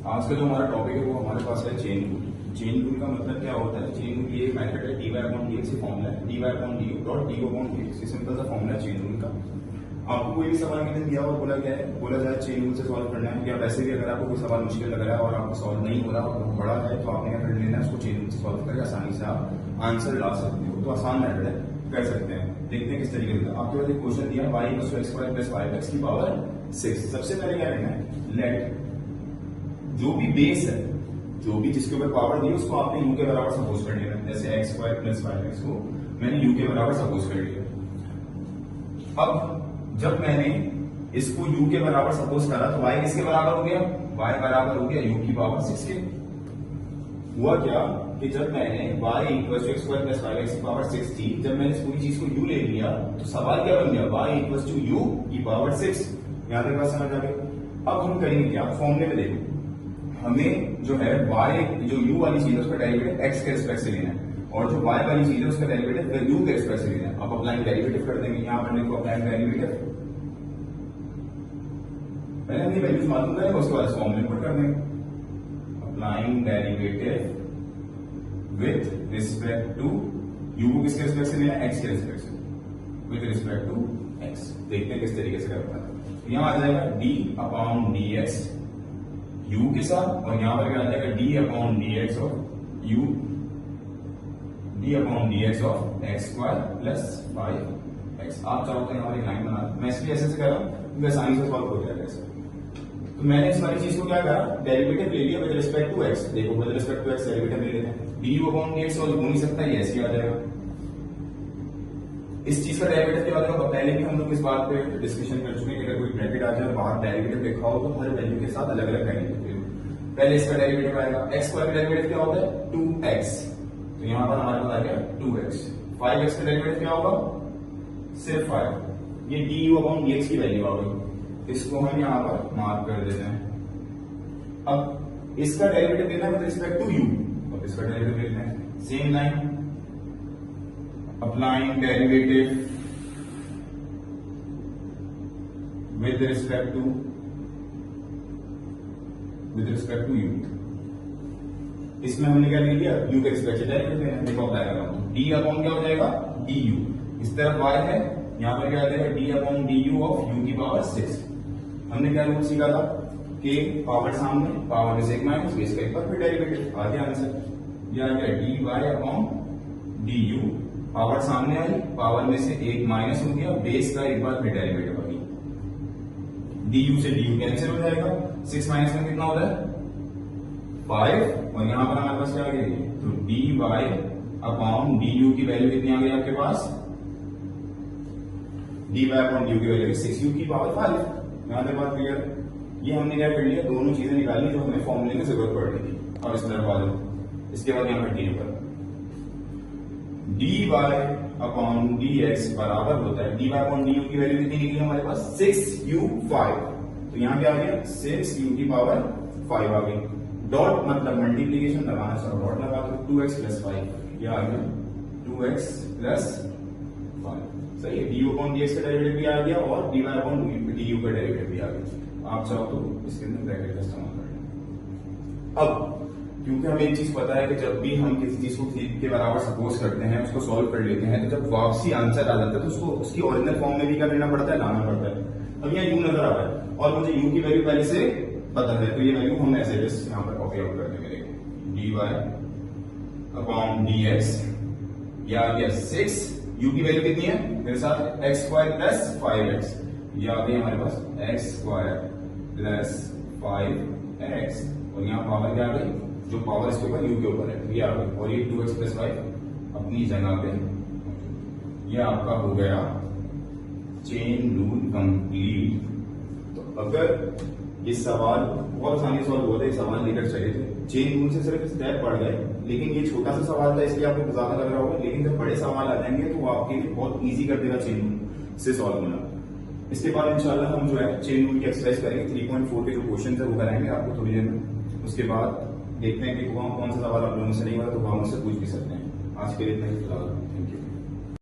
आज का जो हमारा टॉपिक है वो हमारे पास है चेन रूल। चेन रूल का मतलब क्या होता है? चेन रूल ये मेथड है, d y upon d x की फॉर्मूला है, d y upon d u dot d u upon d x. ये सिंपल सा फॉर्मूला है चेन रूल का। आपको कोई भी सवाल मैंने दिया और बोला गया है, बोला जाए चेन रूल से सॉल्व करना है, या वैसे भी अगर आपको कोई सवाल मुश्किल लग रहा है और आपको सॉल्व नहीं हो रहा और बहुत बड़ा है तो आपने क्या कर लेना है, उसको चेन रूल से सॉल्व करके आसानी से आप आंसर ला सकते हो। तो आसान मेथड है, कर सकते हैं। देखते हैं किस तरीके से। आपके पास एक क्वेश्चन दिया y = x² + 5x की पावर 6। सबसे पहले क्या करना है, लेट जो भी बेस है, जो भी जिसके ऊपर पावर दी उसको आपने u के बराबर सपोज कर लिया। जैसे x² + 5x को मैंने u के बराबर सपोज कर लिया। अब जब मैंने इसको u के बराबर सपोज करा तो y किसके बराबर हो गया? y बराबर हो गया u की पावर 6 के। हुआ क्या कि जब मैंने y = x² + 5x की पावर 6 थी, जब मैंने इस पूरी चीज को u ले लिया तो सवाल क्या बन गया? y = u की पावर 6। यहां तक बात समझ आ गई। अब हम करेंगे क्या, फॉर्मूले में देखो, हमें जो है y जो u वाली चीज है उसका डेरिवेटिव x के रिस्पेक्ट से लेना है, और जो y वाली चीज है उसका डेरिवेटिव u के रिस्पेक्ट से लेना है। अब अप्लाइंग डेरिवेटिव कर देंगे। यहां पर देखो अप्लाइंग डेरिवेटिव, पहले हमने वैल्यूज मालूम करेंगे उसके बाद फॉर्मूले पुट कर देंगे। Applying derivative with respect to u को किसके रिस्पेक्ट से लेना है? x के रिस्पेक्ट से, विथ रिस्पेक्ट टू x। देखते हैं किस तरीके से करता है। यहां आ जाएगा d/dx u के साथ, और यहां पर क्या आ जाएगा d/dx of u, d/dx of x² + 5x। आप चाहो तो यहां पर एक लाइन बना, मैं इसलिए ऐसे कर रहा हूं क्योंकि आसानी से सॉल्व हो जाएगा ऐसे। तो मैंने इस वाली चीज को क्या करा, डेरिवेटिव ले लिया विद रिस्पेक्ट टू x। देखो with respect to x derivative ले लेते हैं। du/dx सॉल्व हो नहीं सकता, ये ऐसे आ जाएगा। इस चीज का डेरिवेटिव क्या होगा? पहले भी हम लोग इस बात पे डिस्कशन कर चुके हैं कि अगर कोई ब्रैकेट आ जाए और बाहर डेरिवेटिव लिखा हो तो हर वैल्यू के साथ अलग अलग करनी होती है। पहले इसका डेरिवेटिव आएगा, x² का डेरिवेटिव क्या होता है? 2x। तो यहां पर हमारे पास आ गया 2x। 5x का डेरिवेटिव क्या होगा? सिर्फ 5। ये du/dx की वैल्यू आ गई, इसको हम यहां पर मार्क कर देते हैं। अब इसका डेरिवेटिव लेना है विद रिस्पेक्ट टू u, और इसका डेरिवेटिव लेना है same line, applying derivative with respect to u। इसमें हमने क्या ले लिया? u के रिस्पेक्ट से डेरिवेटिव लेना है। देखो अप्लाई कर रहा हूं, d/ क्या हो जाएगा? du। इस तरफ y है, यहां पर क्या आ जाएगा? d/du ऑफ u की पावर 6। हमने क्या रूल सीखा था कि पावर सामने, पावर में से एक माइनस, बेस का एक पर, फिर डेरिवेटिव। आ गया आंसर, यह आ गया dy/du। पावर सामने आई, पावर में से एक माइनस हो गया, बेस का एक बार फिर डेरिवेटिव आ गई। du से du कैंसिल हो जाएगा, 6 माइनस में कितना होता है? 5। और यहां पर हमारे पास क्या आ गई? तो dy/du की वैल्यू कितनी आ गई आपके पास? dy/du की वैल्यू 6u की पावर 5। यहां तक बात क्लियर है। ये हमने क्या कर लिया, दोनों चीजें निकाली जो हमें फॉर्मूले की जरूरत पड़ रही थी। और इस तरफ आ जाओ, इसके बाद यहां कंटिन्यू कर, dy/dx बराबर होता है dy/du की वैल्यू कितनी निकली हमारे पास? 6u5। तो यहां क्या आ गया? 6u की पावर 5 आ गई। डॉट मतलब मल्टीप्लीकेशन लगाना चाहो, डॉट लगा दो, 2x + 5। यह आ गया 2x + 5। सही है। du/dx का डेरिवेटिव भी आ गया और dy/du का डेरिवेटिव भी आ गया। आप चाहो तो इसके अंदर ब्रैकेट का इस्तेमाल कर लें। अब क्योंकि हमें एक चीज पता है कि जब भी हम किसी चीज को के बराबर सपोज करते हैं, उसको सॉल्व कर लेते हैं, तो जब वापसी आंसर आ जाता है तो उसको उसकी ओरिजिनल फॉर्म में भी क्या करना पड़ता है? लाना पड़ता है। अब यहाँ u नजर आ रहा है और मुझे u की वैल्यू पहले से पता है, तो ये वैल्यू हम ऐसे जस्ट यहाँ पर कॉपी आउट कर देंगे। dy/dx, यह आ गया 6। u की वैल्यू कितनी है मेरे साथ? x² + 5x। ये आ गई हमारे पास x² + 5x, और यहाँ पावर क्या आ गई? जो पावर इसके ऊपर u के ऊपर है, ये आ गई। और ये 2x + 5 अपनी जगह पे। ये आपका हो गया चेन रूल कंप्लीट। तो अगर ये सवाल बहुत आसानी से सॉल्व होता है, सवाल लेकर चले थे, चेन रूल से सिर्फ स्टेप पड़ गए, लेकिन ये छोटा सा सवाल था इसलिए आपको ज्यादा लग रहा होगा, लेकिन जब बड़े सवाल आ जाएंगे तो वो आपके लिए बहुत ईजी कर देगा चेन रूल से सॉल्व होना। इसके बाद इंशाल्लाह हम जो है चेन रूल की एक्सरसाइज करेंगे। 3.4 के जो क्वेश्चन है वो कराएंगे आपको थोड़ी देर में। उसके बाद देखते हैं कि कौन सा सवाल आप लोगों से नहीं हुआ तो वहां मुझसे पूछ भी सकते हैं। आज के लिए इतना ही फिलहाल।